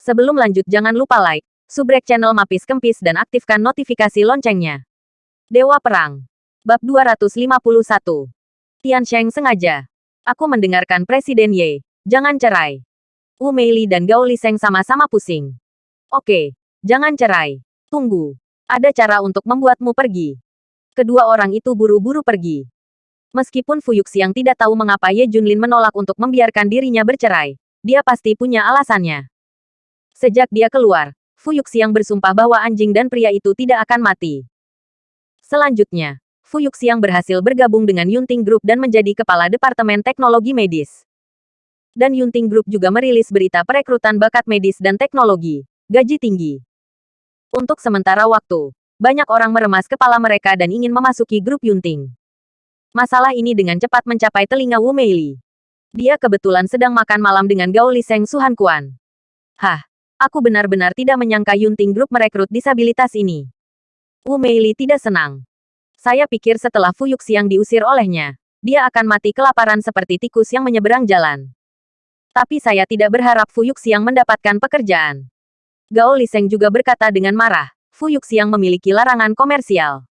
Sebelum lanjut jangan lupa like, subrek channel Mapis Kempis dan aktifkan notifikasi loncengnya. Dewa Perang. Bab 251. Tian Sheng sengaja. Aku mendengarkan Presiden Ye. Jangan cerai. Wu Meili dan Gao Liseng sama-sama pusing. Oke, jangan cerai. Tunggu. Ada cara untuk membuatmu pergi. Kedua orang itu buru-buru pergi. Meskipun Fu Yuxiang tidak tahu mengapa Ye Junlin menolak untuk membiarkan dirinya bercerai, dia pasti punya alasannya. Sejak dia keluar, Fu Yuxiang bersumpah bahwa anjing dan pria itu tidak akan mati. Selanjutnya, Fu Yuxiang berhasil bergabung dengan Yunting Group dan menjadi kepala Departemen Teknologi Medis. Dan Yunting Group juga merilis berita perekrutan bakat medis dan teknologi, gaji tinggi. Untuk sementara waktu, banyak orang meremas kepala mereka dan ingin memasuki grup Yunting. Masalah ini dengan cepat mencapai telinga Wu Meili. Dia kebetulan sedang makan malam dengan Gao Liseng Suhan Kuan. Hah, aku benar-benar tidak menyangka Yunting Group merekrut disabilitas ini. Wu Meili tidak senang. Saya pikir setelah Fu Yuxiang diusir olehnya, dia akan mati kelaparan seperti tikus yang menyeberang jalan. Tapi saya tidak berharap Fu Yuxiang mendapatkan pekerjaan. Gao Liseng juga berkata dengan marah, Fu Yuxiang memiliki larangan komersial.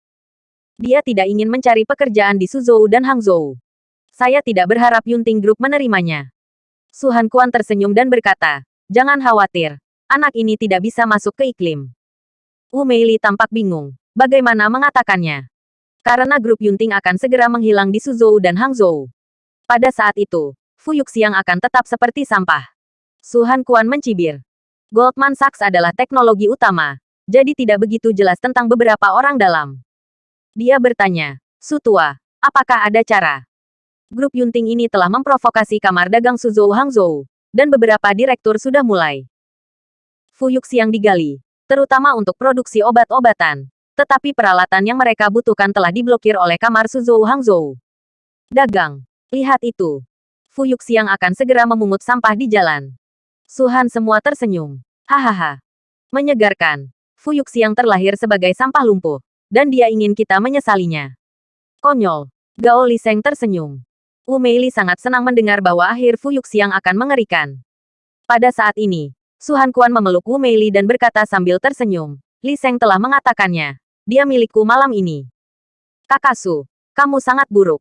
Dia tidak ingin mencari pekerjaan di Suzhou dan Hangzhou. Saya tidak berharap Yunting Group menerimanya. Suhan Kuan tersenyum dan berkata, jangan khawatir, anak ini tidak bisa masuk ke iklim. Wu Meili tampak bingung, bagaimana mengatakannya. Karena grup Yunting akan segera menghilang di Suzhou dan Hangzhou. Pada saat itu, Fu Yuxiang akan tetap seperti sampah. Suhan Kuan mencibir. Goldman Sachs adalah teknologi utama, jadi tidak begitu jelas tentang beberapa orang dalam. Dia bertanya, Su Tua, apakah ada cara? Grup Yunting ini telah memprovokasi kamar dagang Suzhou Hangzhou, dan beberapa direktur sudah mulai. Fu Yuxiang digali, terutama untuk produksi obat-obatan. Tetapi peralatan yang mereka butuhkan telah diblokir oleh kamar Suzhou Hangzhou. Dagang, lihat itu. Fu Yuxiang akan segera memungut sampah di jalan. Suhan semua tersenyum. Hahaha. Menyegarkan. Fu Yuxiang terlahir sebagai sampah lumpuh. Dan dia ingin kita menyesalinya. Konyol. Gao Liseng tersenyum. Wu Meili sangat senang mendengar bahwa akhir Fu Yuxiang akan mengerikan. Pada saat ini, Suhan Kuan memeluk Wu Meili dan berkata sambil tersenyum, Liseng telah mengatakannya. Dia milikku malam ini. Kakak Su, kamu sangat buruk.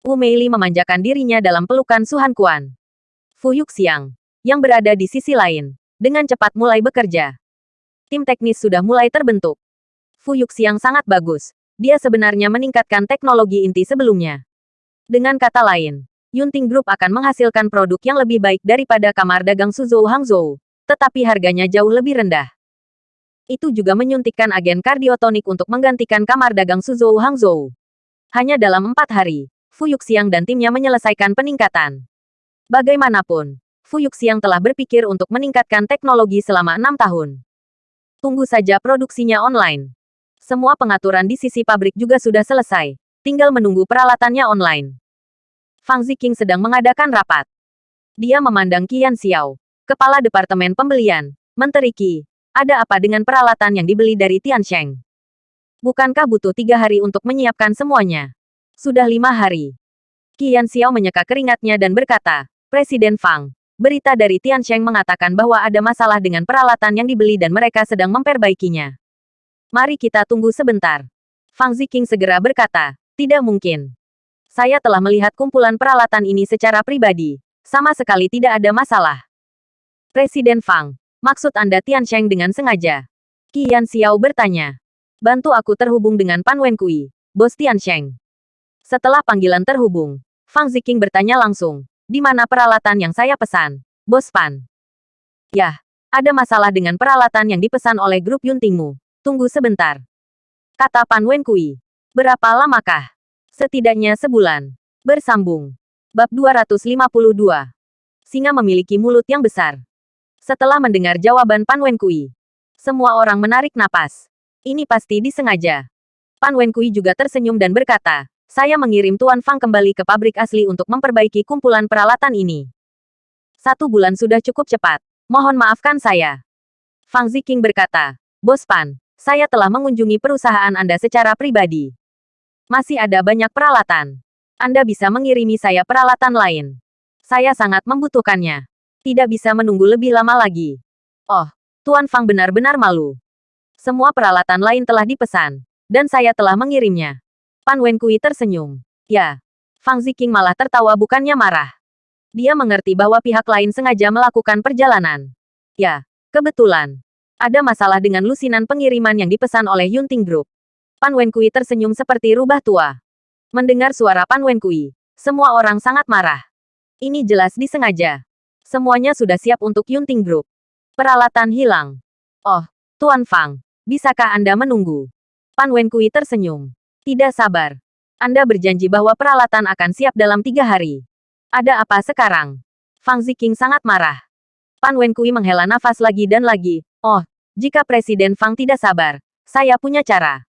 Wu Meili memanjakan dirinya dalam pelukan Suhan Kuan. Fu Yuxiang, yang berada di sisi lain, dengan cepat mulai bekerja. Tim teknis sudah mulai terbentuk. Fu Yuxiang sangat bagus. Dia sebenarnya meningkatkan teknologi inti sebelumnya. Dengan kata lain, Yunting Group akan menghasilkan produk yang lebih baik daripada kamar dagang Suzhou Hangzhou, tetapi harganya jauh lebih rendah. Itu juga menyuntikkan agen kardiotonik untuk menggantikan kamar dagang Suzhou Hangzhou. Hanya dalam 4 hari, Fu Yuxiang dan timnya menyelesaikan peningkatan. Bagaimanapun, Fu Yuxiang telah berpikir untuk meningkatkan teknologi selama 6 tahun. Tunggu saja produksinya online. Semua pengaturan di sisi pabrik juga sudah selesai. Tinggal menunggu peralatannya online. Fang Ziqing sedang mengadakan rapat. Dia memandang Qian Xiao, Kepala Departemen Pembelian, Menteri Qi. Ada apa dengan peralatan yang dibeli dari Tian Sheng? Bukankah butuh 3 hari untuk menyiapkan semuanya? Sudah 5 hari. Qian Xiao menyeka keringatnya dan berkata, Presiden Fang, berita dari Tian Sheng mengatakan bahwa ada masalah dengan peralatan yang dibeli dan mereka sedang memperbaikinya. Mari kita tunggu sebentar. Fang Ziqing segera berkata, tidak mungkin. Saya telah melihat kumpulan peralatan ini secara pribadi. Sama sekali tidak ada masalah. Presiden Fang, maksud Anda Tian Sheng dengan sengaja? Qian Xiao bertanya. Bantu aku terhubung dengan Pan Wenkui, bos Tian Sheng. Setelah panggilan terhubung, Fang Ziqing bertanya langsung, di mana peralatan yang saya pesan, bos Pan? Yah, ada masalah dengan peralatan yang dipesan oleh grup Yuntingmu. Tunggu sebentar. Kata Pan Wenkui. Berapa lamakah? Setidaknya sebulan. Bersambung. Bab 252. Singa memiliki mulut yang besar. Setelah mendengar jawaban Pan Wenkui, semua orang menarik napas. Ini pasti disengaja. Pan Wenkui juga tersenyum dan berkata, saya mengirim Tuan Fang kembali ke pabrik asli untuk memperbaiki kumpulan peralatan ini. 1 bulan sudah cukup cepat. Mohon maafkan saya. Fang Ziqing berkata, Bos Pan, saya telah mengunjungi perusahaan Anda secara pribadi. Masih ada banyak peralatan. Anda bisa mengirimi saya peralatan lain. Saya sangat membutuhkannya. Tidak bisa menunggu lebih lama lagi. Oh, Tuan Fang benar-benar malu. Semua peralatan lain telah dipesan, dan saya telah mengirimnya. Pan Wenkui tersenyum. Ya, Fang Ziqing malah tertawa bukannya marah. Dia mengerti bahwa pihak lain sengaja melakukan perjalanan. Ya, kebetulan. Ada masalah dengan lusinan pengiriman yang dipesan oleh Yunting Group. Pan Wenkui tersenyum seperti rubah tua. Mendengar suara Pan Wenkui, semua orang sangat marah. Ini jelas disengaja. Semuanya sudah siap untuk Yunting Group. Peralatan hilang. Oh, Tuan Fang, bisakah Anda menunggu? Pan Wenkui tersenyum. Tidak sabar. Anda berjanji bahwa peralatan akan siap dalam 3 hari. Ada apa sekarang? Fang Ziqing sangat marah. Pan Wenkui menghela nafas lagi dan lagi. Oh, jika Presiden Fang tidak sabar, saya punya cara.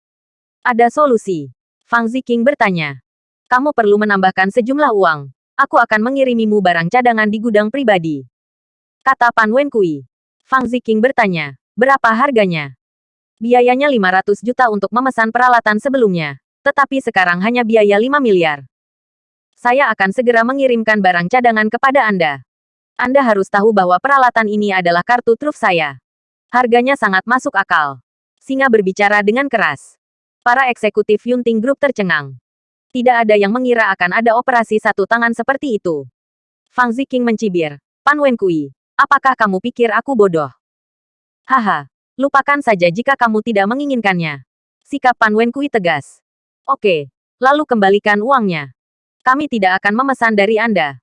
Ada solusi. Fang Ziqing bertanya. Kamu perlu menambahkan sejumlah uang. Aku akan mengirimimu barang cadangan di gudang pribadi. Kata Pan Wenkui. Fang Ziqing bertanya. Berapa harganya? Biayanya 500 juta untuk memesan peralatan sebelumnya. Tetapi sekarang hanya biaya 5 miliar. Saya akan segera mengirimkan barang cadangan kepada Anda. Anda harus tahu bahwa peralatan ini adalah kartu truf saya. Harganya sangat masuk akal. Singa berbicara dengan keras. Para eksekutif Yunting Group tercengang. Tidak ada yang mengira akan ada operasi satu tangan seperti itu. Fang Ziqing mencibir. Pan Wenkui, apakah kamu pikir aku bodoh? Haha, lupakan saja jika kamu tidak menginginkannya. Sikap Pan Wenkui tegas. Oke, lalu kembalikan uangnya. Kami tidak akan memesan dari Anda.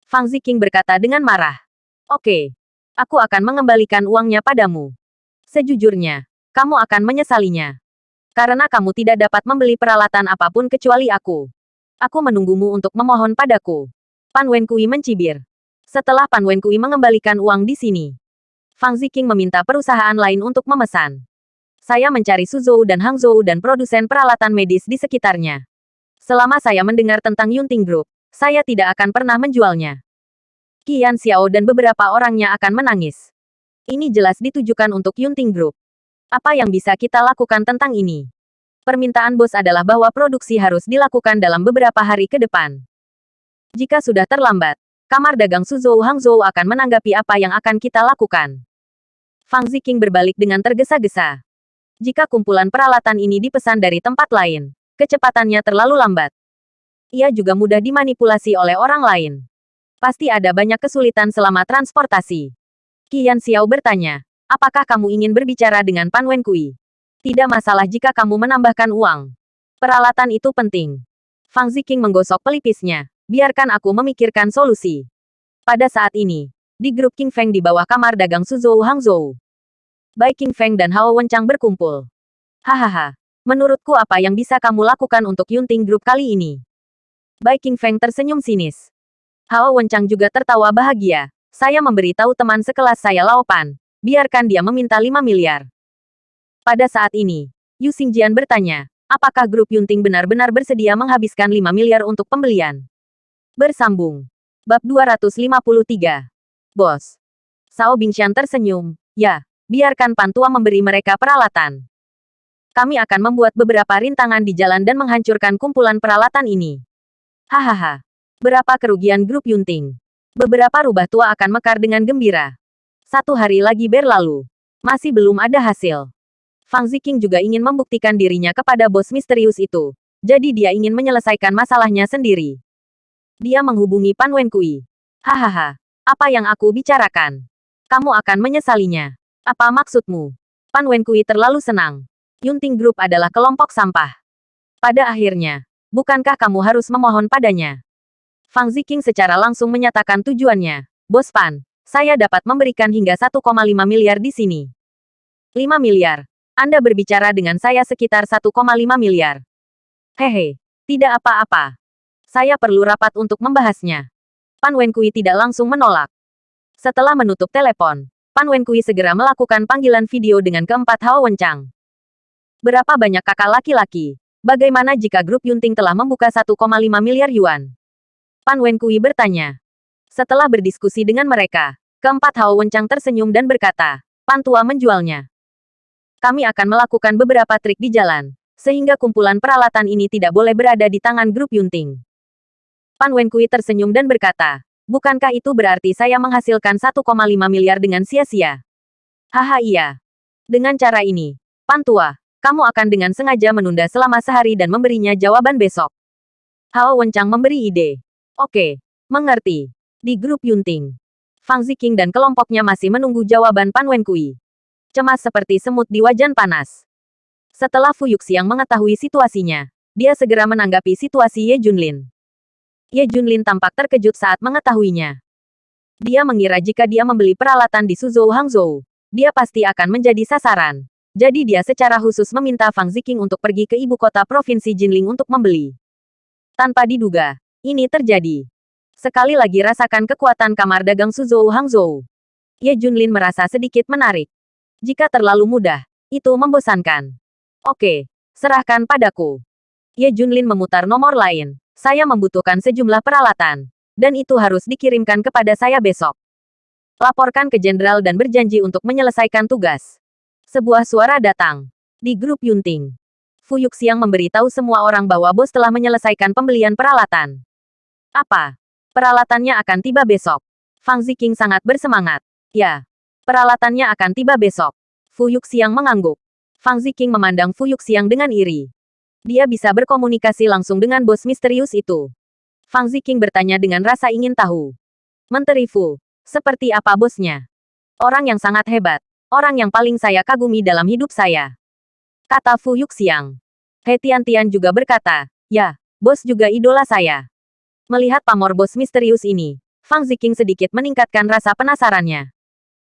Fang Ziqing berkata dengan marah. Oke, aku akan mengembalikan uangnya padamu. Sejujurnya, kamu akan menyesalinya. Karena kamu tidak dapat membeli peralatan apapun kecuali aku. Aku menunggumu untuk memohon padaku. Pan Wenkui mencibir. Setelah Pan Wenkui mengembalikan uang di sini, Fang Ziqing meminta perusahaan lain untuk memesan. Saya mencari Suzhou dan Hangzhou dan produsen peralatan medis di sekitarnya. Selama saya mendengar tentang Yunting Group, saya tidak akan pernah menjualnya. Qian Xiao dan beberapa orangnya akan menangis. Ini jelas ditujukan untuk Yunting Group. Apa yang bisa kita lakukan tentang ini? Permintaan bos adalah bahwa produksi harus dilakukan dalam beberapa hari ke depan. Jika sudah terlambat, Kamar Dagang Suzhou Hangzhou akan menanggapi apa yang akan kita lakukan. Fang Ziqing berbalik dengan tergesa-gesa. Jika kumpulan peralatan ini dipesan dari tempat lain, kecepatannya terlalu lambat. Ia juga mudah dimanipulasi oleh orang lain. Pasti ada banyak kesulitan selama transportasi. Qian Xiao bertanya, apakah kamu ingin berbicara dengan Pan Wenkui? Tidak masalah jika kamu menambahkan uang. Peralatan itu penting. Fang Ziqing menggosok pelipisnya. Biarkan aku memikirkan solusi. Pada saat ini, di grup King Feng di bawah kamar dagang Suzhou Hangzhou, baik King Feng dan Hao Wenchang berkumpul. Hahaha, menurutku apa yang bisa kamu lakukan untuk Yunting Group kali ini? Baik King Feng tersenyum sinis. Hao Wenchang juga tertawa bahagia. Saya memberitahu teman sekelas saya Lao Pan. Biarkan dia meminta 5 miliar. Pada saat ini, Yu Xingjian bertanya, apakah grup Yunting benar-benar bersedia menghabiskan 5 miliar untuk pembelian? Bersambung. Bab 253. Bos. Sao Bingshan tersenyum. Ya, biarkan Pantua memberi mereka peralatan. Kami akan membuat beberapa rintangan di jalan dan menghancurkan kumpulan peralatan ini. Hahaha. Berapa kerugian grup Yunting? Beberapa rubah tua akan mekar dengan gembira. 1 hari lagi berlalu. Masih belum ada hasil. Fang Ziqing juga ingin membuktikan dirinya kepada bos misterius itu. Jadi dia ingin menyelesaikan masalahnya sendiri. Dia menghubungi Pan Wenkui. Hahaha, apa yang aku bicarakan? Kamu akan menyesalinya. Apa maksudmu? Pan Wenkui terlalu senang. Yunting Group adalah kelompok sampah. Pada akhirnya, bukankah kamu harus memohon padanya? Fang Ziqing secara langsung menyatakan tujuannya. Bos Pan, saya dapat memberikan hingga 1,5 miliar di sini. 5 miliar. Anda berbicara dengan saya sekitar 1,5 miliar. Hehe, tidak apa-apa. Saya perlu rapat untuk membahasnya. Pan Wenkui tidak langsung menolak. Setelah menutup telepon, Pan Wenkui segera melakukan panggilan video dengan keempat Hao Wenchang. Berapa banyak kakak laki-laki? Bagaimana jika grup Yunting telah membuka 1,5 miliar yuan? Pan Wenkui bertanya. Setelah berdiskusi dengan mereka, keempat Hao Wenchang tersenyum dan berkata, Pan Tua menjualnya. Kami akan melakukan beberapa trik di jalan, sehingga kumpulan peralatan ini tidak boleh berada di tangan grup Yunting. Pan Wenkui tersenyum dan berkata, bukankah itu berarti saya menghasilkan 1,5 miliar dengan sia-sia? Haha iya. Dengan cara ini, Pantua, kamu akan dengan sengaja menunda selama sehari dan memberinya jawaban besok. Hao Wenchang memberi ide. Oke, mengerti. Di grup Yunting, Fang Ziqing dan kelompoknya masih menunggu jawaban Pan Wenkui. Cemas seperti semut di wajan panas. Setelah Fu Yuxiang mengetahui situasinya, dia segera menanggapi situasi Ye Junlin. Ye Junlin tampak terkejut saat mengetahuinya. Dia mengira jika dia membeli peralatan di Suzhou Hangzhou, dia pasti akan menjadi sasaran. Jadi dia secara khusus meminta Fang Ziqing untuk pergi ke ibu kota provinsi Jinling untuk membeli. Tanpa diduga, ini terjadi. Sekali lagi rasakan kekuatan kamar dagang Suzhou Hangzhou. Ye Junlin merasa sedikit menarik. Jika terlalu mudah, itu membosankan. Oke, serahkan padaku. Ye Junlin memutar nomor lain. Saya membutuhkan sejumlah peralatan. Dan itu harus dikirimkan kepada saya besok. Laporkan ke jenderal dan berjanji untuk menyelesaikan tugas. Sebuah suara datang. Di grup Yunting, Fu Yuxiang memberitahu semua orang bahwa bos telah menyelesaikan pembelian peralatan. Apa? Peralatannya akan tiba besok. Fang Ziqing sangat bersemangat. Ya, peralatannya akan tiba besok. Fu Yuxiang mengangguk. Fang Ziqing memandang Fu Yuxiang dengan iri. Dia bisa berkomunikasi langsung dengan bos misterius itu. Fang Ziqing bertanya dengan rasa ingin tahu. Menteri Fu, seperti apa bosnya? Orang yang sangat hebat. Orang yang paling saya kagumi dalam hidup saya. Kata Fu Yuxiang. He Tiantian juga berkata, ya, bos juga idola saya. Melihat pamor bos misterius ini, Fang Ziqing sedikit meningkatkan rasa penasarannya.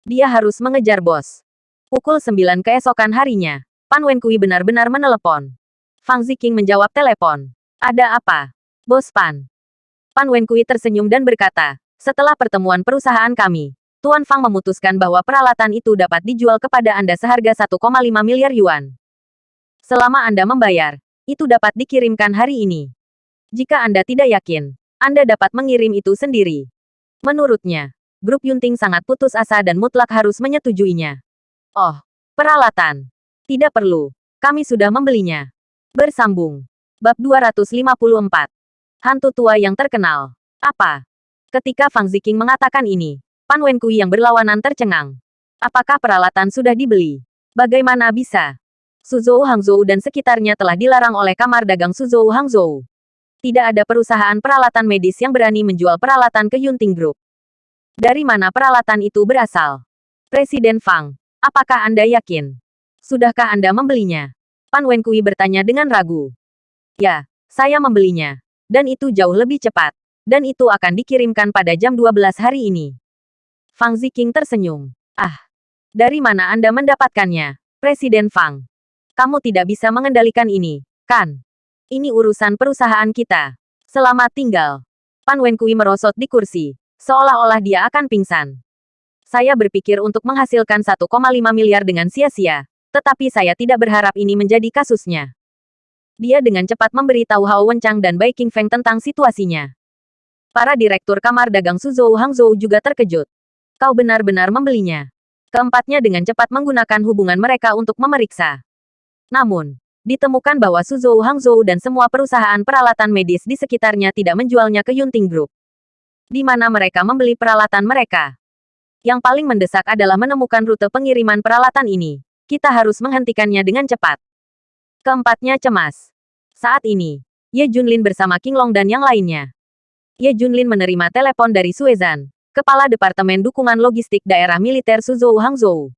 Dia harus mengejar bos. Pukul 9 keesokan harinya, Pan Wenkui benar-benar menelepon. Fang Ziqing menjawab telepon. Ada apa? Bos Pan. Pan Wenkui tersenyum dan berkata, setelah pertemuan perusahaan kami, Tuan Fang memutuskan bahwa peralatan itu dapat dijual kepada Anda seharga 1,5 miliar yuan. Selama Anda membayar, itu dapat dikirimkan hari ini. Jika Anda tidak yakin, Anda dapat mengirim itu sendiri. Menurutnya, grup Yunting sangat putus asa dan mutlak harus menyetujuinya. Oh, peralatan. Tidak perlu. Kami sudah membelinya. Bersambung. Bab 254. Hantu tua yang terkenal. Apa? Ketika Fang Ziqing mengatakan ini, Pan Wenkui yang berlawanan tercengang. Apakah peralatan sudah dibeli? Bagaimana bisa? Suzhou Hangzhou dan sekitarnya telah dilarang oleh kamar dagang Suzhou Hangzhou. Tidak ada perusahaan peralatan medis yang berani menjual peralatan ke Yunting Group. Dari mana peralatan itu berasal? Presiden Fang, apakah Anda yakin? Sudahkah Anda membelinya? Pan Wenkui bertanya dengan ragu. Ya, saya membelinya. Dan itu jauh lebih cepat. Dan itu akan dikirimkan pada jam 12 hari ini. Fang Ziqing tersenyum. Ah, dari mana Anda mendapatkannya, Presiden Fang? Kamu tidak bisa mengendalikan ini, kan? Ini urusan perusahaan kita. Selamat tinggal. Pan Wenkui merosot di kursi, seolah-olah dia akan pingsan. Saya berpikir untuk menghasilkan 1,5 miliar dengan sia-sia. Tetapi saya tidak berharap ini menjadi kasusnya. Dia dengan cepat memberitahu Hao Wenchang dan Bai Qingfeng tentang situasinya. Para direktur kamar dagang Suzhou Hangzhou juga terkejut. Kau benar-benar membelinya. Keempatnya dengan cepat menggunakan hubungan mereka untuk memeriksa. Namun, ditemukan bahwa Suzhou Hangzhou dan semua perusahaan peralatan medis di sekitarnya tidak menjualnya ke Yunting Group. Di mana mereka membeli peralatan mereka? Yang paling mendesak adalah menemukan rute pengiriman peralatan ini. Kita harus menghentikannya dengan cepat. Keempatnya cemas. Saat ini, Ye Junlin bersama King Long dan yang lainnya. Ye Junlin menerima telepon dari Suezan, Kepala Departemen Dukungan Logistik Daerah Militer Suzhou Hangzhou.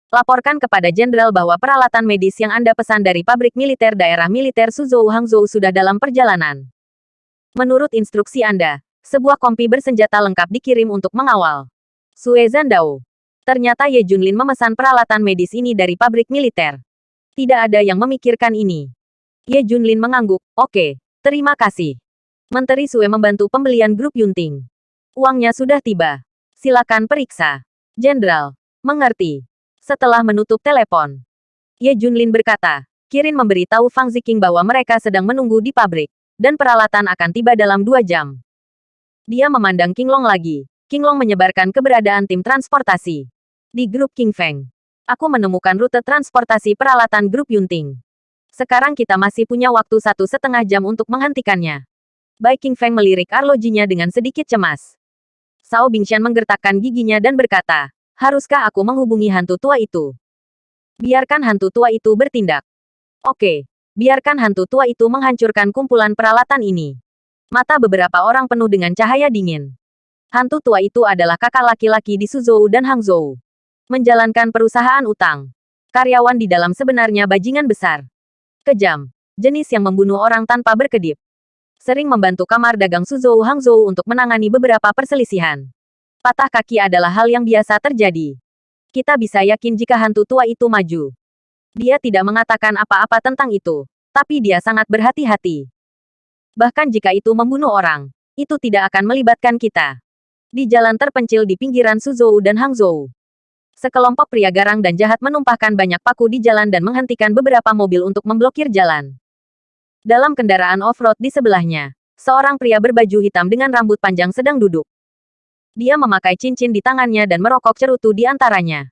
Laporkan kepada jenderal bahwa peralatan medis yang Anda pesan dari pabrik militer daerah militer Suzhou Hangzhou sudah dalam perjalanan. Menurut instruksi Anda, sebuah kompi bersenjata lengkap dikirim untuk mengawal. Suezan Dao. Ternyata Ye Junlin memesan peralatan medis ini dari pabrik militer. Tidak ada yang memikirkan ini. Ye Junlin mengangguk. Oke, terima kasih. Menteri Sue membantu pembelian grup Yunting. Uangnya sudah tiba. Silakan periksa. Jenderal. Mengerti. Setelah menutup telepon, Ye Junlin berkata, Kirin memberitahu Fang Ziqing bahwa mereka sedang menunggu di pabrik, dan peralatan akan tiba dalam 2 jam. Dia memandang King Long lagi. King Long menyebarkan keberadaan tim transportasi. Di grup King Feng, aku menemukan rute transportasi peralatan grup Yunting. Sekarang kita masih punya waktu 1,5 jam untuk menghentikannya. Bai King Feng melirik arlojinya dengan sedikit cemas. Sao Bingshan menggertakkan giginya dan berkata, Haruskah aku menghubungi hantu tua itu? Biarkan hantu tua itu bertindak. Oke, biarkan hantu tua itu menghancurkan kumpulan peralatan ini. Mata beberapa orang penuh dengan cahaya dingin. Hantu tua itu adalah kakak laki-laki di Suzhou dan Hangzhou. Menjalankan perusahaan utang. Karyawan di dalam sebenarnya bajingan besar. Kejam. Jenis yang membunuh orang tanpa berkedip. Sering membantu kamar dagang Suzhou Hangzhou untuk menangani beberapa perselisihan. Patah kaki adalah hal yang biasa terjadi. Kita bisa yakin jika hantu tua itu maju. Dia tidak mengatakan apa-apa tentang itu, tapi dia sangat berhati-hati. Bahkan jika itu membunuh orang, itu tidak akan melibatkan kita. Di jalan terpencil di pinggiran Suzhou dan Hangzhou, sekelompok pria garang dan jahat menumpahkan banyak paku di jalan dan menghentikan beberapa mobil untuk memblokir jalan. Dalam kendaraan off-road di sebelahnya, seorang pria berbaju hitam dengan rambut panjang sedang duduk. Dia memakai cincin di tangannya dan merokok cerutu di antaranya.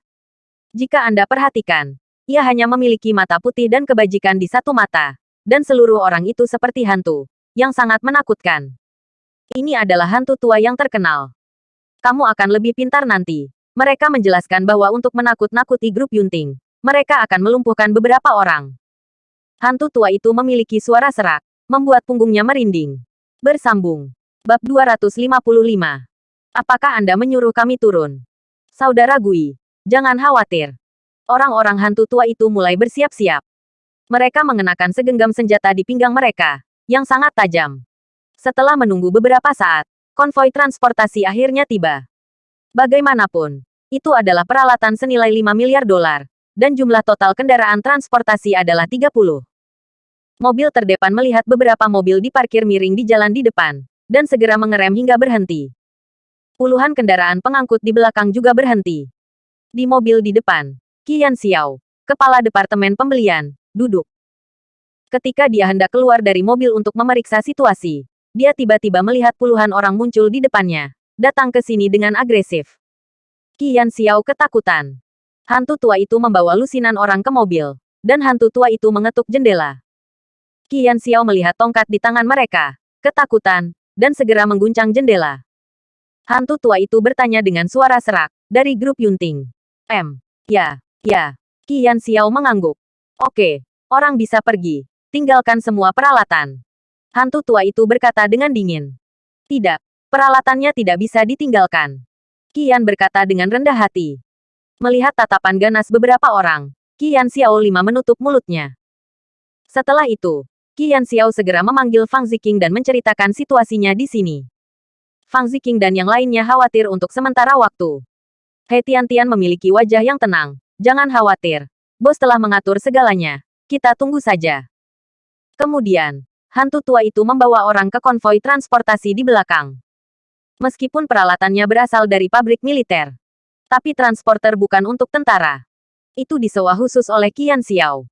Jika Anda perhatikan, ia hanya memiliki mata putih dan kebajikan di satu mata, dan seluruh orang itu seperti hantu, yang sangat menakutkan. Ini adalah hantu tua yang terkenal. Kamu akan lebih pintar nanti. Mereka menjelaskan bahwa untuk menakut-nakuti grup Yunting, mereka akan melumpuhkan beberapa orang. Hantu tua itu memiliki suara serak, membuat punggungnya merinding. Bersambung. Bab 255. Apakah Anda menyuruh kami turun? Saudara Gui, jangan khawatir. Orang-orang hantu tua itu mulai bersiap-siap. Mereka mengenakan segenggam senjata di pinggang mereka, yang sangat tajam. Setelah menunggu beberapa saat, konvoi transportasi akhirnya tiba. Bagaimanapun, itu adalah peralatan senilai 5 miliar dolar, dan jumlah total kendaraan transportasi adalah 30. Mobil terdepan melihat beberapa mobil diparkir miring di jalan di depan, dan segera mengerem hingga berhenti. Puluhan kendaraan pengangkut di belakang juga berhenti. Di mobil di depan, Qian Xiao, kepala departemen pembelian, duduk. Ketika dia hendak keluar dari mobil untuk memeriksa situasi, dia tiba-tiba melihat puluhan orang muncul di depannya, datang ke sini dengan agresif. Qian Xiao ketakutan. Hantu tua itu membawa lusinan orang ke mobil, dan hantu tua itu mengetuk jendela. Qian Xiao melihat tongkat di tangan mereka, ketakutan, dan segera mengguncang jendela. Hantu tua itu bertanya dengan suara serak, dari grup Yunting. Ya. Qian Xiao mengangguk. Oke, orang bisa pergi. Tinggalkan semua peralatan. Hantu tua itu berkata dengan dingin. Tidak, peralatannya tidak bisa ditinggalkan. Qian berkata dengan rendah hati. Melihat tatapan ganas beberapa orang, Qian Xiao menutup mulutnya. Setelah itu, Qian Xiao segera memanggil Fang Ziqing dan menceritakan situasinya di sini. Fang Ziqing dan yang lainnya khawatir untuk sementara waktu. He Tiantian memiliki wajah yang tenang. Jangan khawatir. Bos telah mengatur segalanya. Kita tunggu saja. Kemudian, hantu tua itu membawa orang ke konvoi transportasi di belakang. Meskipun peralatannya berasal dari pabrik militer, tapi transporter bukan untuk tentara. Itu disewa khusus oleh Qian Xiao.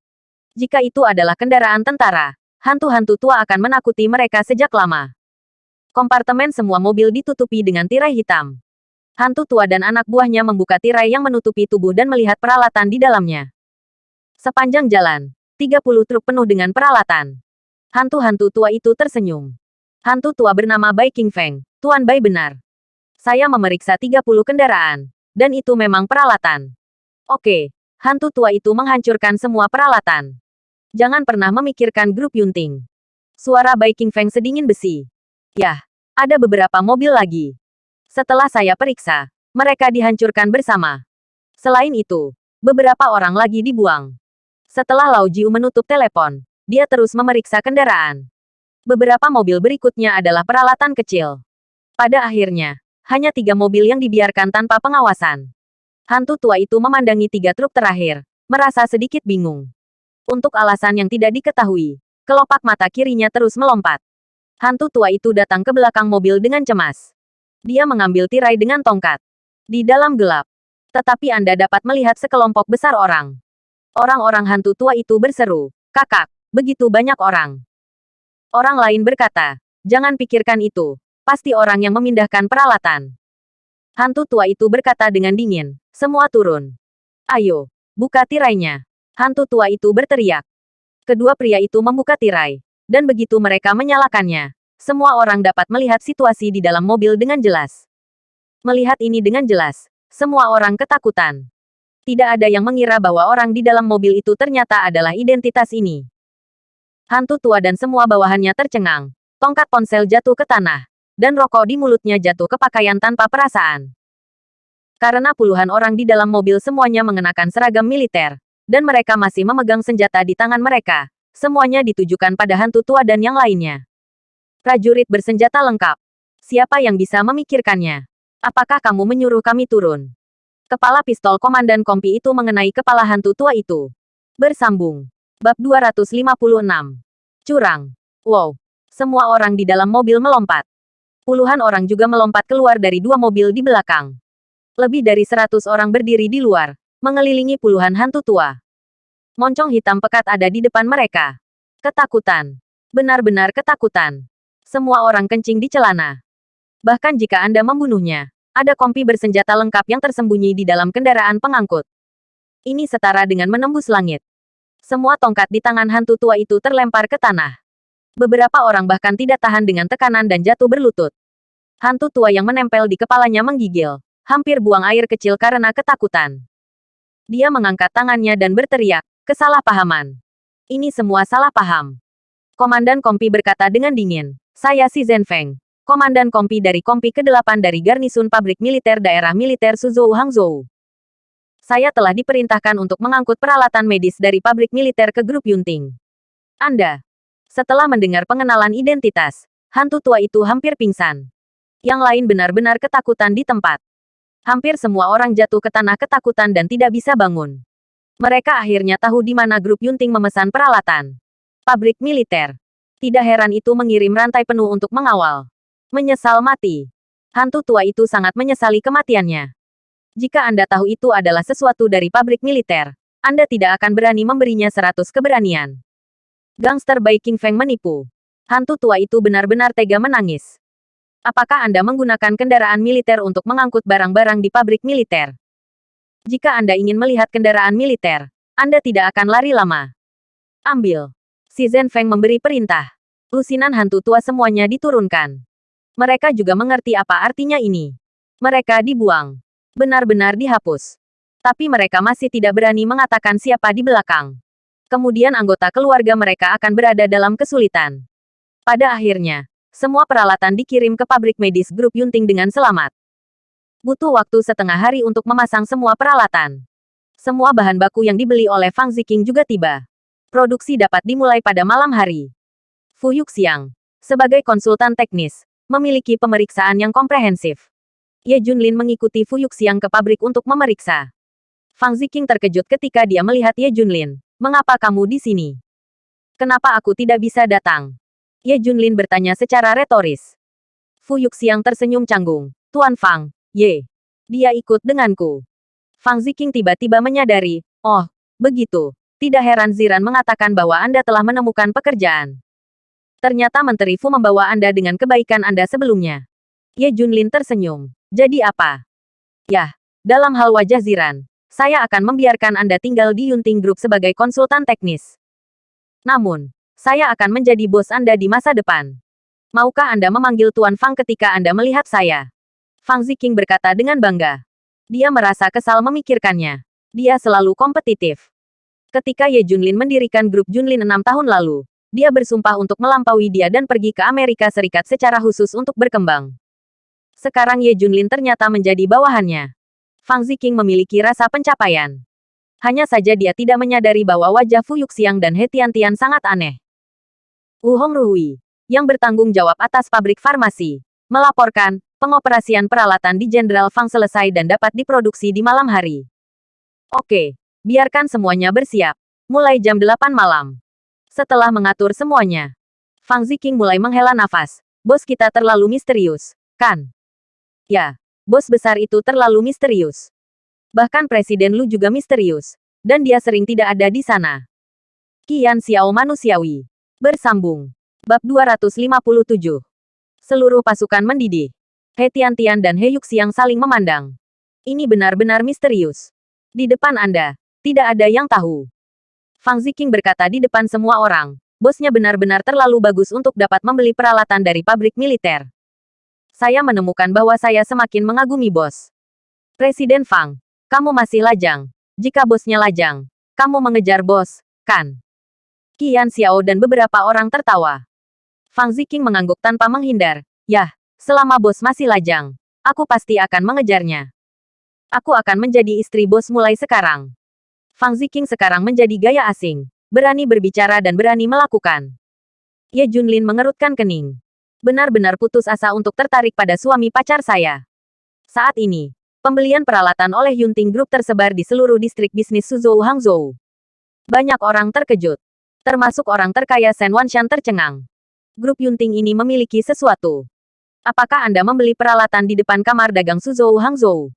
Jika itu adalah kendaraan tentara, hantu-hantu tua akan menakuti mereka sejak lama. Kompartemen semua mobil ditutupi dengan tirai hitam. Hantu tua dan anak buahnya membuka tirai yang menutupi tubuh dan melihat peralatan di dalamnya. Sepanjang jalan, 30 truk penuh dengan peralatan. Hantu-hantu tua itu tersenyum. Hantu tua bernama Bai Qingfeng, Tuan Bai benar. Saya memeriksa 30 kendaraan, dan itu memang peralatan. Oke, hantu tua itu menghancurkan semua peralatan. Jangan pernah memikirkan grup Yunting. Suara Bai Qingfeng sedingin besi. Yah, ada beberapa mobil lagi. Setelah saya periksa, mereka dihancurkan bersama. Selain itu, beberapa orang lagi dibuang. Setelah Lao Jiu menutup telepon, dia terus memeriksa kendaraan. Beberapa mobil berikutnya adalah peralatan kecil. Pada akhirnya, hanya 3 mobil yang dibiarkan tanpa pengawasan. Hantu tua itu memandangi 3 truk terakhir, merasa sedikit bingung. Untuk alasan yang tidak diketahui, kelopak mata kirinya terus melompat. Hantu tua itu datang ke belakang mobil dengan cemas. Dia mengambil tirai dengan tongkat. Di dalam gelap. Tetapi Anda dapat melihat sekelompok besar orang. Orang-orang hantu tua itu berseru, "Kakak, begitu banyak orang." Orang lain berkata, "Jangan pikirkan itu. Pasti orang yang memindahkan peralatan." Hantu tua itu berkata dengan dingin, "Semua turun. Ayo, buka tirainya." Hantu tua itu berteriak. Kedua pria itu membuka tirai. Dan begitu mereka menyalakannya, semua orang dapat melihat situasi di dalam mobil dengan jelas. Melihat ini dengan jelas, Semua orang ketakutan. Tidak ada yang mengira bahwa orang di dalam mobil itu ternyata adalah identitas ini. Hantu tua dan semua bawahannya tercengang. Tongkat ponsel jatuh ke tanah. Dan rokok di mulutnya jatuh ke pakaian tanpa perasaan. Karena puluhan orang di dalam mobil semuanya mengenakan seragam militer. Dan mereka masih memegang senjata di tangan mereka. Semuanya ditujukan pada hantu tua dan yang lainnya. Prajurit bersenjata lengkap. Siapa yang bisa memikirkannya? Apakah kamu menyuruh kami turun? Kepala pistol Komandan Kompi itu mengenai kepala hantu tua itu. Bersambung. Bab 256. Curang. Wow. Semua orang di dalam mobil melompat. Puluhan orang juga melompat keluar dari dua mobil di belakang. Lebih dari 100 orang berdiri di luar, mengelilingi puluhan hantu tua. Moncong hitam pekat ada di depan mereka. Ketakutan. Benar-benar ketakutan. Semua orang kencing di celana. Bahkan jika Anda membunuhnya, ada kompi bersenjata lengkap yang tersembunyi di dalam kendaraan pengangkut. Ini setara dengan menembus langit. Semua tongkat di tangan hantu tua itu terlempar ke tanah. Beberapa orang bahkan tidak tahan dengan tekanan dan jatuh berlutut. Hantu tua yang menempel di kepalanya menggigil, hampir buang air kecil karena ketakutan. Dia mengangkat tangannya dan berteriak, kesalahpahaman. Ini semua salah paham. Komandan Kompi berkata dengan dingin, saya si Zhen Feng. Komandan Kompi dari Kompi ke-8 dari Garnisun Pabrik Militer Daerah Militer Suzhou Hangzhou. Saya telah diperintahkan untuk mengangkut peralatan medis dari pabrik militer ke grup Yunting. Anda. Setelah mendengar pengenalan identitas, hantu tua itu hampir pingsan. Yang lain benar-benar ketakutan di tempat. Hampir semua orang jatuh ke tanah ketakutan dan tidak bisa bangun. Mereka akhirnya tahu di mana grup Yunting memesan peralatan. Pabrik militer. Tidak heran itu mengirim rantai penuh untuk mengawal. Menyesal mati. Hantu tua itu sangat menyesali kematiannya. Jika Anda tahu itu adalah sesuatu dari pabrik militer, Anda tidak akan berani memberinya 100 keberanian. Gangster Bai King Feng menipu. Hantu tua itu benar-benar tega menangis. Apakah Anda menggunakan kendaraan militer untuk mengangkut barang-barang di pabrik militer? Jika Anda ingin melihat kendaraan militer, Anda tidak akan lari lama. Ambil. Si Zhen Feng memberi perintah. Lusinan hantu tua semuanya diturunkan. Mereka juga mengerti apa artinya ini. Mereka dibuang. Benar-benar dihapus. Tapi mereka masih tidak berani mengatakan siapa di belakang. Kemudian anggota keluarga mereka akan berada dalam kesulitan. Pada akhirnya, semua peralatan dikirim ke pabrik medis grup Yunting dengan selamat. Butuh waktu setengah hari untuk memasang semua peralatan. Semua bahan baku yang dibeli oleh Fang Ziqing juga tiba. Produksi dapat dimulai pada malam hari. Fu Yuxiang, sebagai konsultan teknis, memiliki pemeriksaan yang komprehensif. Ye Junlin mengikuti Fu Yuxiang ke pabrik untuk memeriksa. Fang Ziqing terkejut ketika dia melihat Ye Junlin. Mengapa kamu di sini? Kenapa aku tidak bisa datang? Ye Junlin bertanya secara retoris. Fu Yuxiang tersenyum canggung. Tuan Fang, Ye. Dia ikut denganku. Fang Ziqing tiba-tiba menyadari. Oh, begitu. Tidak heran Ziran mengatakan bahwa Anda telah menemukan pekerjaan. Ternyata Menteri Fu membawa Anda dengan kebaikan Anda sebelumnya. Ye Junlin tersenyum. Jadi apa? Yah, dalam hal wajah Ziran, saya akan membiarkan Anda tinggal di Yunting Group sebagai konsultan teknis. Namun, saya akan menjadi bos Anda di masa depan. Maukah Anda memanggil Tuan Fang ketika Anda melihat saya? Fang Ziqing berkata dengan bangga. Dia merasa kesal memikirkannya. Dia selalu kompetitif. Ketika Ye Junlin mendirikan grup Junlin 6 tahun lalu, dia bersumpah untuk melampaui dia dan pergi ke Amerika Serikat secara khusus untuk berkembang. Sekarang Ye Junlin ternyata menjadi bawahannya. Fang Ziqing memiliki rasa pencapaian. Hanya saja dia tidak menyadari bahwa wajah Fu Yuxiang dan He Tiantian sangat aneh. Wu Hongruhui, yang bertanggung jawab atas pabrik farmasi, melaporkan, pengoperasian peralatan di Jenderal Fang selesai dan dapat diproduksi di malam hari. Oke, biarkan semuanya bersiap. Mulai jam 8 malam. Setelah mengatur semuanya, Fang Ziqing mulai menghela nafas. Bos kita terlalu misterius, kan? Ya, bos besar itu terlalu misterius. Bahkan Presiden Lu juga misterius. Dan dia sering tidak ada di sana. Qian Xiao manusiawi. Bersambung. Bab 257. Seluruh pasukan mendidih. He Tiantian dan He Yuxiang saling memandang. Ini benar-benar misterius. Di depan Anda, tidak ada yang tahu. Fang Ziqing berkata di depan semua orang. Bosnya benar-benar terlalu bagus untuk dapat membeli peralatan dari pabrik militer. Saya menemukan bahwa saya semakin mengagumi bos. Presiden Fang, kamu masih lajang. Jika bosnya lajang, kamu mengejar bos, kan? Qian Xiao dan beberapa orang tertawa. Fang Ziqing mengangguk tanpa menghindar. Yah, selama bos masih lajang, aku pasti akan mengejarnya. Aku akan menjadi istri bos mulai sekarang. Fang Ziqing sekarang menjadi gaya asing, berani berbicara dan berani melakukan. Ye Junlin mengerutkan kening. Benar-benar putus asa untuk tertarik pada suami pacar saya. Saat ini, pembelian peralatan oleh Yunting Group tersebar di seluruh distrik bisnis Suzhou Hangzhou. Banyak orang terkejut. Termasuk orang terkaya Shen Wanshan tercengang. Grup Yunting ini memiliki sesuatu. Apakah Anda membeli peralatan di depan kamar dagang Suzhou Hangzhou?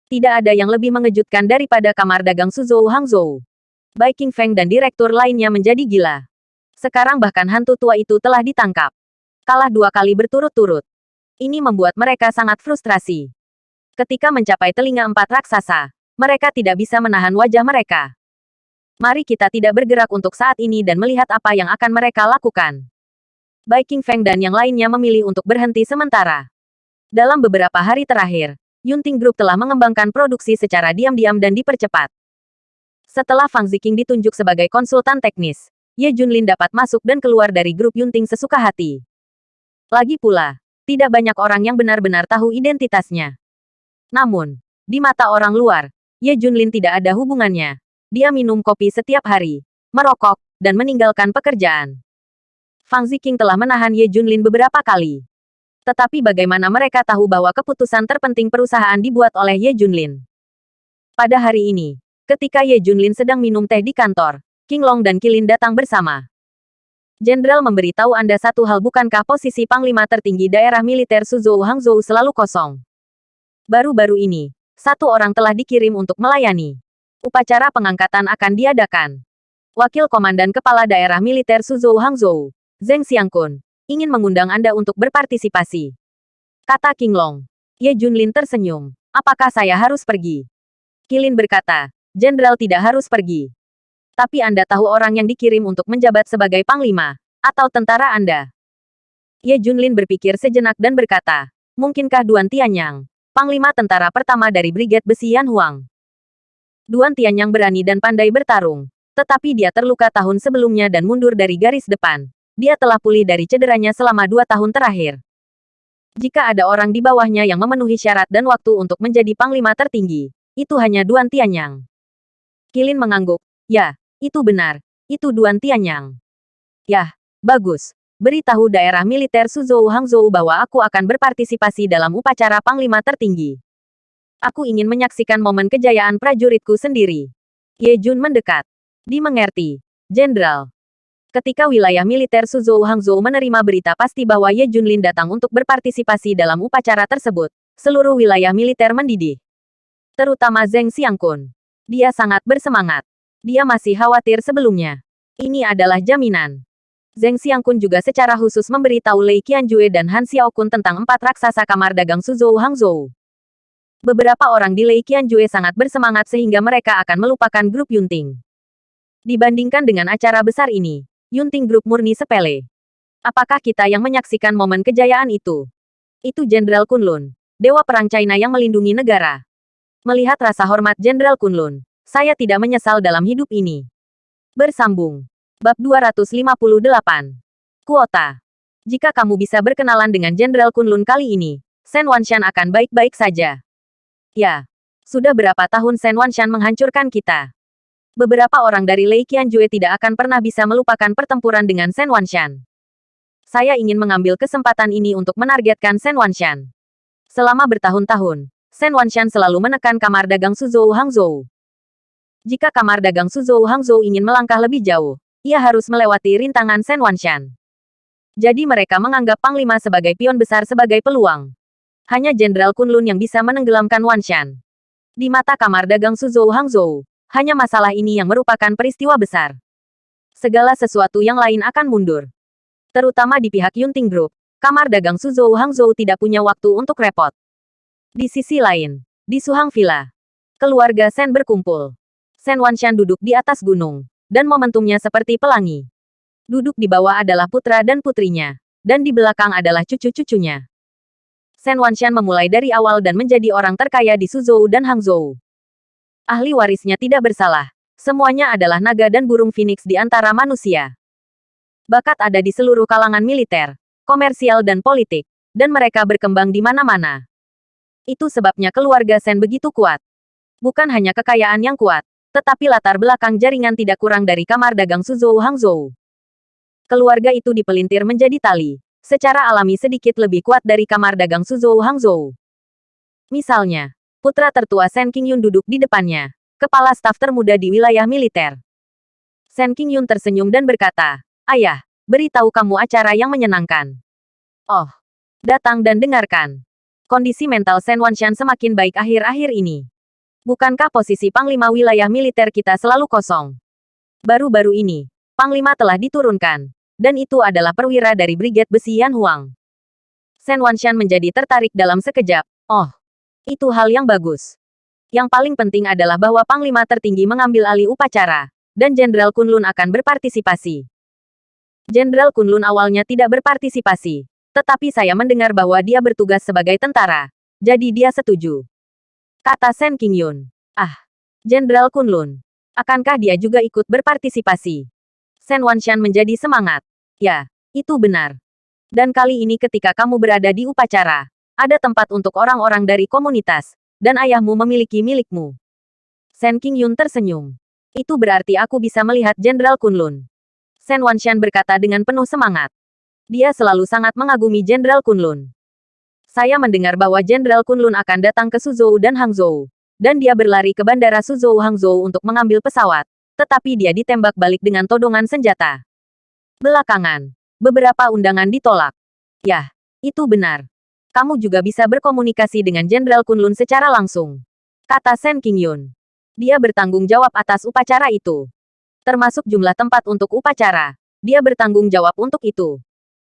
Tidak ada yang lebih mengejutkan daripada kamar dagang Suzhou Hangzhou. Bai Qingfeng dan direktur lainnya menjadi gila. Sekarang bahkan hantu tua itu telah ditangkap. Kalah 2 kali berturut-turut. Ini membuat mereka sangat frustrasi. Ketika mencapai telinga 4 raksasa, mereka tidak bisa menahan wajah mereka. Mari kita tidak bergerak untuk saat ini dan melihat apa yang akan mereka lakukan. Bai Qingfeng dan yang lainnya memilih untuk berhenti sementara. Dalam beberapa hari terakhir, Yunting Group telah mengembangkan produksi secara diam-diam dan dipercepat. Setelah Fang Ziqing ditunjuk sebagai konsultan teknis, Ye Junlin dapat masuk dan keluar dari grup Yunting sesuka hati. Lagi pula, tidak banyak orang yang benar-benar tahu identitasnya. Namun, di mata orang luar, Ye Junlin tidak ada hubungannya. Dia minum kopi setiap hari, merokok, dan meninggalkan pekerjaan. Fang Ziqing telah menahan Ye Junlin beberapa kali. Tetapi bagaimana mereka tahu bahwa keputusan terpenting perusahaan dibuat oleh Ye Junlin? Pada hari ini, ketika Ye Junlin sedang minum teh di kantor, King Long dan Qilin datang bersama. Jenderal memberitahu Anda satu hal, bukankah posisi Panglima tertinggi daerah militer Suzhou Hangzhou selalu kosong? Baru-baru ini, 1 orang telah dikirim untuk melayani. Upacara pengangkatan akan diadakan. Wakil Komandan Kepala Daerah Militer Suzhou Hangzhou, Zheng Xiangkun, ingin mengundang Anda untuk berpartisipasi. Kata King Long. Ye Junlin tersenyum. Apakah saya harus pergi? Qilin berkata, Jenderal tidak harus pergi. Tapi Anda tahu orang yang dikirim untuk menjabat sebagai panglima, atau tentara Anda. Ye Junlin berpikir sejenak dan berkata, mungkinkah Duan Tianyang, panglima tentara pertama dari Brigade Besi Yan Huang? Duan Tianyang berani dan pandai bertarung, tetapi dia terluka tahun sebelumnya dan mundur dari garis depan. Dia telah pulih dari cederanya selama 2 tahun terakhir. Jika ada orang di bawahnya yang memenuhi syarat dan waktu untuk menjadi panglima tertinggi, itu hanya Duan Tianyang. Qilin mengangguk. Ya, itu benar. Itu Duan Tianyang. Yah, bagus. Beritahu daerah militer Suzhou Hangzhou bahwa aku akan berpartisipasi dalam upacara panglima tertinggi. Aku ingin menyaksikan momen kejayaan prajuritku sendiri. Ye Jun mendekat. Dimengerti, Jenderal. Ketika wilayah militer Suzhou Hangzhou menerima berita pasti bahwa Ye Junlin datang untuk berpartisipasi dalam upacara tersebut, seluruh wilayah militer mendidih. Terutama Zheng Xiangkun. Dia sangat bersemangat. Dia masih khawatir sebelumnya. Ini adalah jaminan. Zheng Xiangkun juga secara khusus memberitahu Lei Qianjue dan Han Xiaokun tentang 4 raksasa kamar dagang Suzhou Hangzhou. Beberapa orang di Lei Qianjue sangat bersemangat sehingga mereka akan melupakan grup Yunting. Dibandingkan dengan acara besar ini, Yunting Group murni sepele. Apakah kita yang menyaksikan momen kejayaan itu? Itu Jenderal Kunlun, Dewa Perang China yang melindungi negara. Melihat rasa hormat Jenderal Kunlun, saya tidak menyesal dalam hidup ini. Bersambung. Bab 258. Kuota. Jika kamu bisa berkenalan dengan Jenderal Kunlun kali ini, Shen Wanshan akan baik-baik saja. Ya. Sudah berapa tahun Shen Wanshan menghancurkan kita? Beberapa orang dari Lei Qianjue tidak akan pernah bisa melupakan pertempuran dengan Shen Wanshan. Saya ingin mengambil kesempatan ini untuk menargetkan Shen Wanshan. Selama bertahun-tahun, Shen Wanshan selalu menekan kamar dagang Suzhou Hangzhou. Jika kamar dagang Suzhou Hangzhou ingin melangkah lebih jauh, ia harus melewati rintangan Shen Wanshan. Jadi mereka menganggap Panglima sebagai pion besar sebagai peluang. Hanya Jenderal Kunlun yang bisa menenggelamkan Wanshan. Di mata kamar dagang Suzhou Hangzhou, hanya masalah ini yang merupakan peristiwa besar. Segala sesuatu yang lain akan mundur. Terutama di pihak Yunting Group, kamar dagang Suzhou Hangzhou tidak punya waktu untuk repot. Di sisi lain, di Suhang Villa, keluarga Shen berkumpul. Shen Wanshan duduk di atas gunung, dan momentumnya seperti pelangi. Duduk di bawah adalah putra dan putrinya, dan di belakang adalah cucu-cucunya. Shen Wanshan memulai dari awal dan menjadi orang terkaya di Suzhou dan Hangzhou. Ahli warisnya tidak bersalah. Semuanya adalah naga dan burung phoenix di antara manusia. Bakat ada di seluruh kalangan militer, komersial dan politik, dan mereka berkembang di mana-mana. Itu sebabnya keluarga Shen begitu kuat. Bukan hanya kekayaan yang kuat, tetapi latar belakang jaringan tidak kurang dari kamar dagang Suzhou Hangzhou. Keluarga itu dipelintir menjadi tali, secara alami sedikit lebih kuat dari kamar dagang Suzhou Hangzhou. Misalnya, putra tertua Shen Qingyun duduk di depannya, kepala staf termuda di wilayah militer. Shen Qingyun tersenyum dan berkata, "Ayah, beritahu kamu acara yang menyenangkan." "Oh, datang dan dengarkan." Kondisi mental Shen Wanshan semakin baik akhir-akhir ini. Bukankah posisi Panglima wilayah militer kita selalu kosong? Baru-baru ini, Panglima telah diturunkan. Dan itu adalah perwira dari Brigade Besi Yan Huang. Shen Wanshan menjadi tertarik dalam sekejap. Oh, itu hal yang bagus. Yang paling penting adalah bahwa Panglima tertinggi mengambil alih upacara, dan Jenderal Kunlun akan berpartisipasi. Jenderal Kunlun awalnya tidak berpartisipasi, tetapi saya mendengar bahwa dia bertugas sebagai tentara, jadi dia setuju. Kata Shen Qingyun. Ah, Jenderal Kunlun. Akankah dia juga ikut berpartisipasi? Shen Wanshan menjadi semangat. Ya, itu benar. Dan kali ini ketika kamu berada di upacara, ada tempat untuk orang-orang dari komunitas, dan ayahmu memiliki milikmu. Shen Qingyun tersenyum. Itu berarti aku bisa melihat Jenderal Kunlun. Shen Wanshan berkata dengan penuh semangat. Dia selalu sangat mengagumi Jenderal Kunlun. Saya mendengar bahwa Jenderal Kunlun akan datang ke Suzhou dan Hangzhou, dan dia berlari ke bandara Suzhou Hangzhou untuk mengambil pesawat, tetapi dia ditembak balik dengan todongan senjata. Belakangan, beberapa undangan ditolak. Yah, itu benar. Kamu juga bisa berkomunikasi dengan Jenderal Kunlun secara langsung. Kata Shen Qingyun. Dia bertanggung jawab atas upacara itu. Termasuk jumlah tempat untuk upacara. Dia bertanggung jawab untuk itu.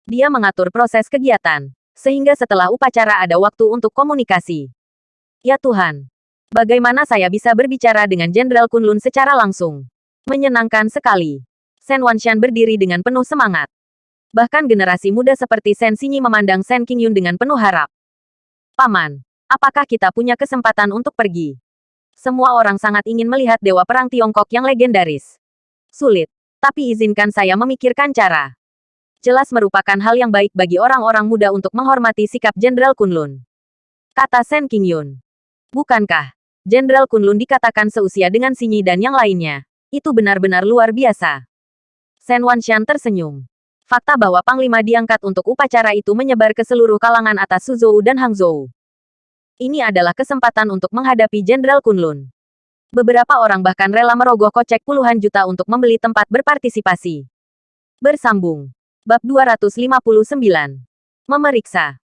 Dia mengatur proses kegiatan, sehingga setelah upacara ada waktu untuk komunikasi. Ya Tuhan. Bagaimana saya bisa berbicara dengan Jenderal Kunlun secara langsung? Menyenangkan sekali. Shen Wanshan berdiri dengan penuh semangat. Bahkan generasi muda seperti Shen Xinyi memandang Shen Qingyun dengan penuh harap. Paman, apakah kita punya kesempatan untuk pergi? Semua orang sangat ingin melihat Dewa Perang Tiongkok yang legendaris. Sulit, tapi izinkan saya memikirkan cara. Jelas merupakan hal yang baik bagi orang-orang muda untuk menghormati sikap Jenderal Kunlun. Kata Shen Qingyun. Bukankah Jenderal Kunlun dikatakan seusia dengan Xinyi dan yang lainnya? Itu benar-benar luar biasa. Shen Wanshan tersenyum. Fakta bahwa Panglima diangkat untuk upacara itu menyebar ke seluruh kalangan atas Suzhou dan Hangzhou. Ini adalah kesempatan untuk menghadapi Jenderal Kunlun. Beberapa orang bahkan rela merogoh kocek puluhan juta untuk membeli tempat berpartisipasi. Bersambung. Bab 259. Memeriksa.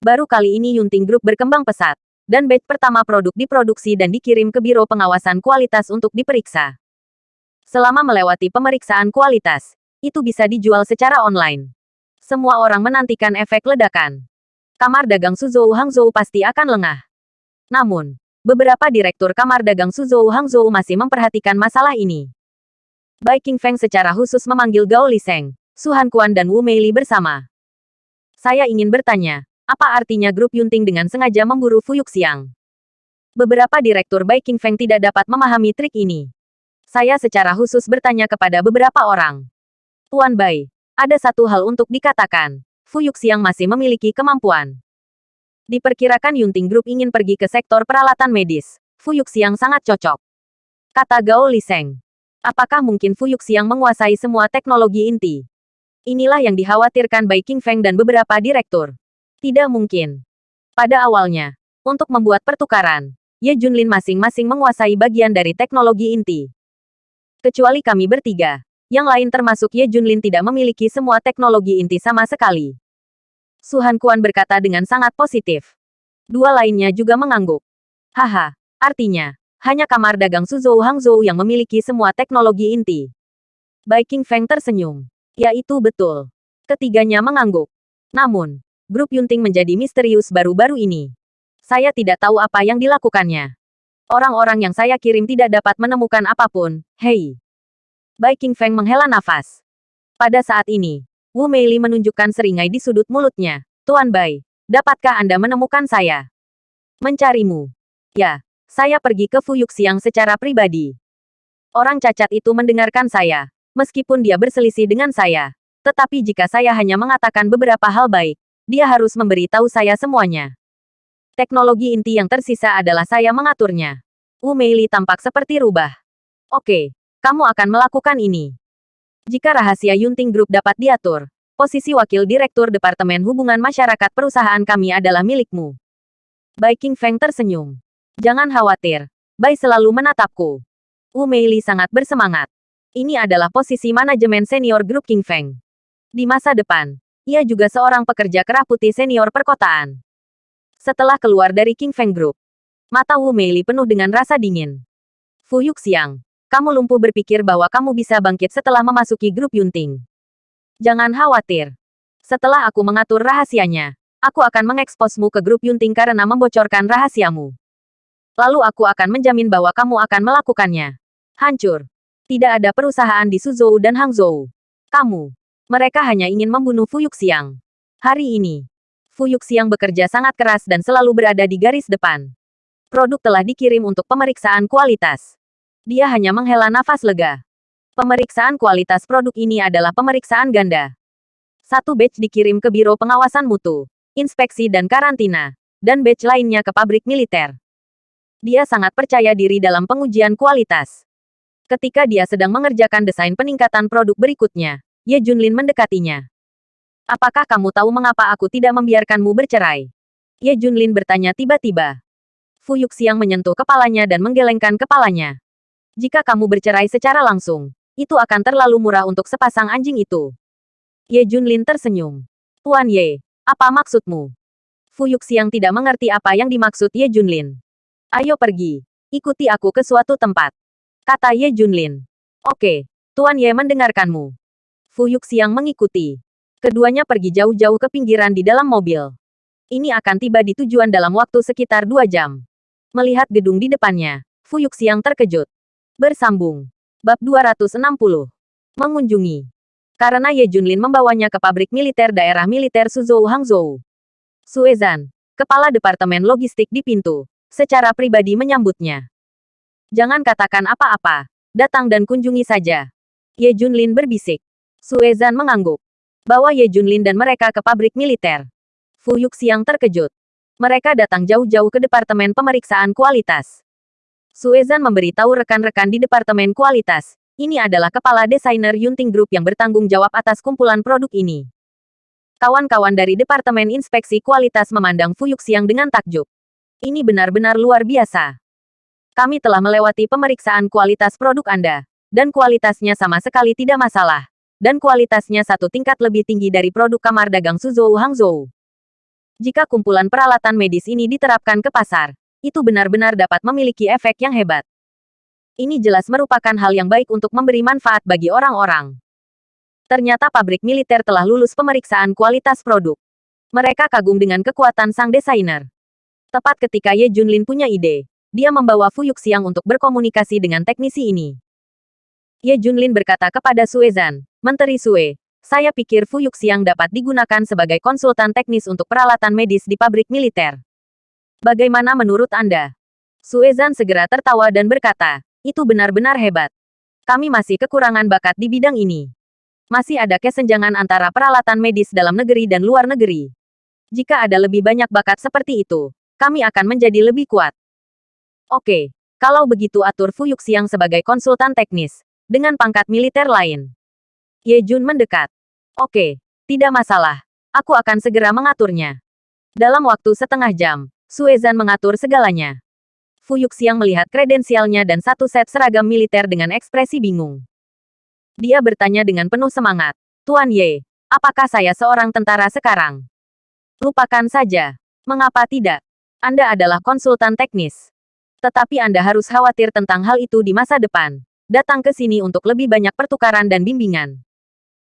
Baru kali ini Yunting Group berkembang pesat, dan batch pertama produk diproduksi dan dikirim ke Biro Pengawasan Kualitas untuk diperiksa. Selama melewati pemeriksaan kualitas, itu bisa dijual secara online. Semua orang menantikan efek ledakan. Kamar dagang Suzhou Hangzhou pasti akan lengah. Namun, beberapa direktur kamar dagang Suzhou Hangzhou masih memperhatikan masalah ini. Bai Qingfeng secara khusus memanggil Gao Liseng, Su Hankuan dan Wu Meili bersama. Saya ingin bertanya, apa artinya grup Yunting dengan sengaja memburu Fu Yuxiang? Beberapa direktur Bai Qingfeng tidak dapat memahami trik ini. Saya secara khusus bertanya kepada beberapa orang. Tuan Bai, ada satu hal untuk dikatakan. Fu Yuxiang masih memiliki kemampuan. Diperkirakan Yunting Group ingin pergi ke sektor peralatan medis. Fu Yuxiang sangat cocok. Kata Gao Liseng. Apakah mungkin Fu Yuxiang menguasai semua teknologi inti? Inilah yang dikhawatirkan Bai Qingfeng dan beberapa direktur. Tidak mungkin. Pada awalnya, untuk membuat pertukaran, Ye Junlin masing-masing menguasai bagian dari teknologi inti. Kecuali kami bertiga. Yang lain termasuk Ye Junlin tidak memiliki semua teknologi inti sama sekali. Su Hankuan berkata dengan sangat positif. Dua lainnya juga mengangguk. Haha, artinya, hanya kamar dagang Suzhou Hangzhou yang memiliki semua teknologi inti. Bai Qingfeng tersenyum. Ya itu betul. Ketiganya mengangguk. Namun, grup Yunting menjadi misterius baru-baru ini. Saya tidak tahu apa yang dilakukannya. Orang-orang yang saya kirim tidak dapat menemukan apapun. Hei. Bai Qingfeng menghela nafas. Pada saat ini, Wu Meili menunjukkan seringai di sudut mulutnya. Tuan Bai, Dapatkah Anda menemukan saya? Mencarimu. Ya, saya pergi ke Fuyuxiang secara pribadi. Orang cacat itu mendengarkan saya, meskipun dia berselisih dengan saya. Tetapi jika saya hanya mengatakan beberapa hal baik, dia harus memberitahu saya semuanya. Teknologi inti yang tersisa adalah saya mengaturnya. Wu Meili tampak seperti rubah. Oke, kamu akan melakukan ini. Jika rahasia Yunting Group dapat diatur, posisi Wakil Direktur Departemen Hubungan Masyarakat perusahaan kami adalah milikmu. Bai Qingfeng tersenyum. Jangan khawatir, Bai selalu menatapku. Wu Meili sangat bersemangat. Ini adalah posisi manajemen senior grup Qingfeng. Di masa depan, ia juga seorang pekerja kerah putih senior perkotaan. Setelah keluar dari Qingfeng Group, mata Wu Meili penuh dengan rasa dingin. Fu Yuxiang, kamu lumpuh berpikir bahwa kamu bisa bangkit setelah memasuki grup Yunting. Jangan khawatir. Setelah aku mengatur rahasianya, aku akan mengeksposmu ke grup Yunting karena membocorkan rahasiamu. Lalu aku akan menjamin bahwa kamu akan melakukannya. Hancur. Tidak ada perusahaan di Suzhou dan Hangzhou. Mereka hanya ingin membunuh Fu Yuxiang. Hari ini, Fu Yuxiang bekerja sangat keras dan selalu berada di garis depan. Produk telah dikirim untuk pemeriksaan kualitas. Dia hanya menghela nafas lega. Pemeriksaan kualitas produk ini adalah pemeriksaan ganda. Satu batch dikirim ke Biro Pengawasan Mutu, Inspeksi dan Karantina, dan batch lainnya ke pabrik militer. Dia sangat percaya diri dalam pengujian kualitas. Ketika dia sedang mengerjakan desain peningkatan produk berikutnya, Ye Junlin mendekatinya. Apakah kamu tahu mengapa aku tidak membiarkanmu bercerai? Ye Junlin bertanya tiba-tiba. Fu Yuxiang menyentuh kepalanya dan menggelengkan kepalanya. Jika kamu bercerai secara langsung, itu akan terlalu murah untuk sepasang anjing itu. Ye Junlin tersenyum. Tuan Ye, apa maksudmu? Fu Yuxiang tidak mengerti apa yang dimaksud Ye Junlin. Ayo pergi, ikuti aku ke suatu tempat, kata Ye Junlin. Oke, Tuan Ye mendengarkanmu. Fu Yuxiang mengikuti. Keduanya pergi jauh-jauh ke pinggiran di dalam mobil. Ini akan tiba di tujuan dalam waktu sekitar 2 jam. Melihat gedung di depannya, Fu Yuxiang terkejut. Bersambung. Bab 260. Mengunjungi. Karena Ye Junlin membawanya ke pabrik militer daerah militer Suzhou Hangzhou. Suezan, kepala departemen logistik di pintu, secara pribadi menyambutnya. Jangan katakan apa-apa. Datang dan kunjungi saja. Ye Junlin berbisik. Suezan mengangguk. Bawa Ye Junlin dan mereka ke pabrik militer. Fu Yuxiang terkejut. Mereka datang jauh-jauh ke departemen pemeriksaan kualitas. Suezan memberitahu rekan-rekan di departemen kualitas, ini adalah kepala desainer Yunting Group yang bertanggung jawab atas kumpulan produk ini. Kawan-kawan dari departemen inspeksi kualitas memandang Fu Yuxiang dengan takjub. Ini benar-benar luar biasa. Kami telah melewati pemeriksaan kualitas produk Anda, dan kualitasnya sama sekali tidak masalah. Dan kualitasnya satu tingkat lebih tinggi dari produk kamar dagang Suzhou Hangzhou. Jika kumpulan peralatan medis ini diterapkan ke pasar, itu benar-benar dapat memiliki efek yang hebat. Ini jelas merupakan hal yang baik untuk memberi manfaat bagi orang-orang. Ternyata pabrik militer telah lulus pemeriksaan kualitas produk. Mereka kagum dengan kekuatan sang desainer. Tepat ketika Ye Junlin punya ide, dia membawa Fu Yuxiang untuk berkomunikasi dengan teknisi ini. Ye Junlin berkata kepada Suezan, Menteri Sue, saya pikir Fu Yuxiang dapat digunakan sebagai konsultan teknis untuk peralatan medis di pabrik militer. Bagaimana menurut Anda? Suezan segera tertawa dan berkata, itu benar-benar hebat. Kami masih kekurangan bakat di bidang ini. Masih ada kesenjangan antara peralatan medis dalam negeri dan luar negeri. Jika ada lebih banyak bakat seperti itu, kami akan menjadi lebih kuat. Oke, kalau begitu atur Fu Yuxiang sebagai konsultan teknis, dengan pangkat militer lain. Ye Jun mendekat. Oke, tidak masalah. Aku akan segera mengaturnya. Dalam waktu setengah jam, Suezan mengatur segalanya. Fu Yuxiang melihat kredensialnya dan satu set seragam militer dengan ekspresi bingung. Dia bertanya dengan penuh semangat, Tuan Ye, apakah saya seorang tentara sekarang? Lupakan saja. Mengapa tidak? Anda adalah konsultan teknis. Tetapi Anda harus khawatir tentang hal itu di masa depan. Datang ke sini untuk lebih banyak pertukaran dan bimbingan.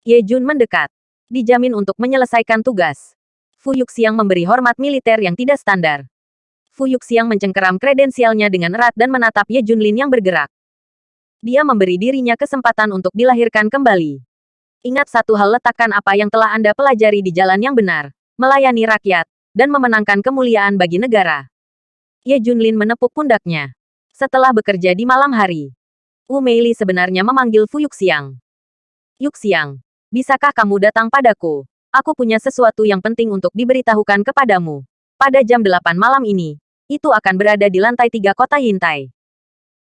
Ye Jun mendekat. Dijamin untuk menyelesaikan tugas. Fu Yuxiang memberi hormat militer yang tidak standar. Fu Yuxiang mencengkeram kredensialnya dengan erat dan menatap Ye Junlin yang bergerak. Dia memberi dirinya kesempatan untuk dilahirkan kembali. Ingat satu hal, letakkan apa yang telah Anda pelajari di jalan yang benar, melayani rakyat, dan memenangkan kemuliaan bagi negara. Ye Junlin menepuk pundaknya. Setelah bekerja di malam hari, Wu Meili sebenarnya memanggil Fu Yuxiang. Yuxiang, bisakah kamu datang padaku? Aku punya sesuatu yang penting untuk diberitahukan kepadamu. Pada jam 8 malam ini, itu akan berada di lantai 3 kota Yintai.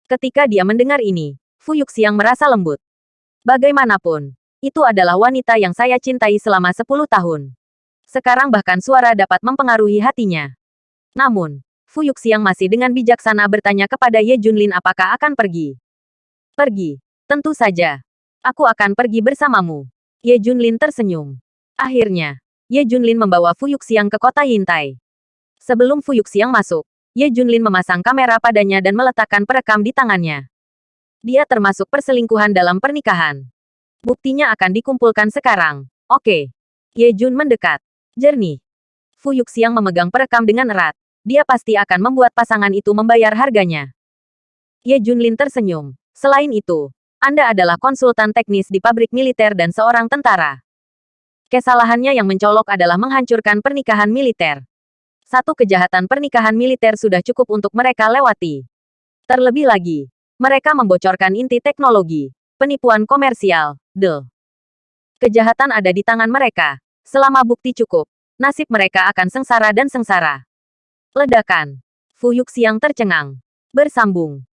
Ketika dia mendengar ini, Fu Yuxiang merasa lembut. Bagaimanapun, itu adalah wanita yang saya cintai selama 10 tahun. Sekarang bahkan suara dapat mempengaruhi hatinya. Namun, Fu Yuxiang masih dengan bijaksana bertanya kepada Ye Junlin apakah akan pergi. Pergi. Tentu saja. Aku akan pergi bersamamu. Ye Junlin tersenyum. Akhirnya, Ye Junlin membawa Fu Yuxiang ke kota Yintai. Sebelum Fu Yuxiang masuk, Ye Junlin memasang kamera padanya dan meletakkan perekam di tangannya. Dia termasuk perselingkuhan dalam pernikahan. Buktinya akan dikumpulkan sekarang. Oke. Ye Jun mendekat. Jernih. Fu Yuxiang memegang perekam dengan erat. Dia pasti akan membuat pasangan itu membayar harganya. Ye Junlin tersenyum. Selain itu, Anda adalah konsultan teknis di pabrik militer dan seorang tentara. Kesalahannya yang mencolok adalah menghancurkan pernikahan militer. Satu kejahatan pernikahan militer sudah cukup untuk mereka lewati. Terlebih lagi, mereka membocorkan inti teknologi, penipuan komersial, kejahatan ada di tangan mereka. Selama bukti cukup, nasib mereka akan sengsara dan sengsara. Ledakan. Fu Yuxiang tercengang. Bersambung.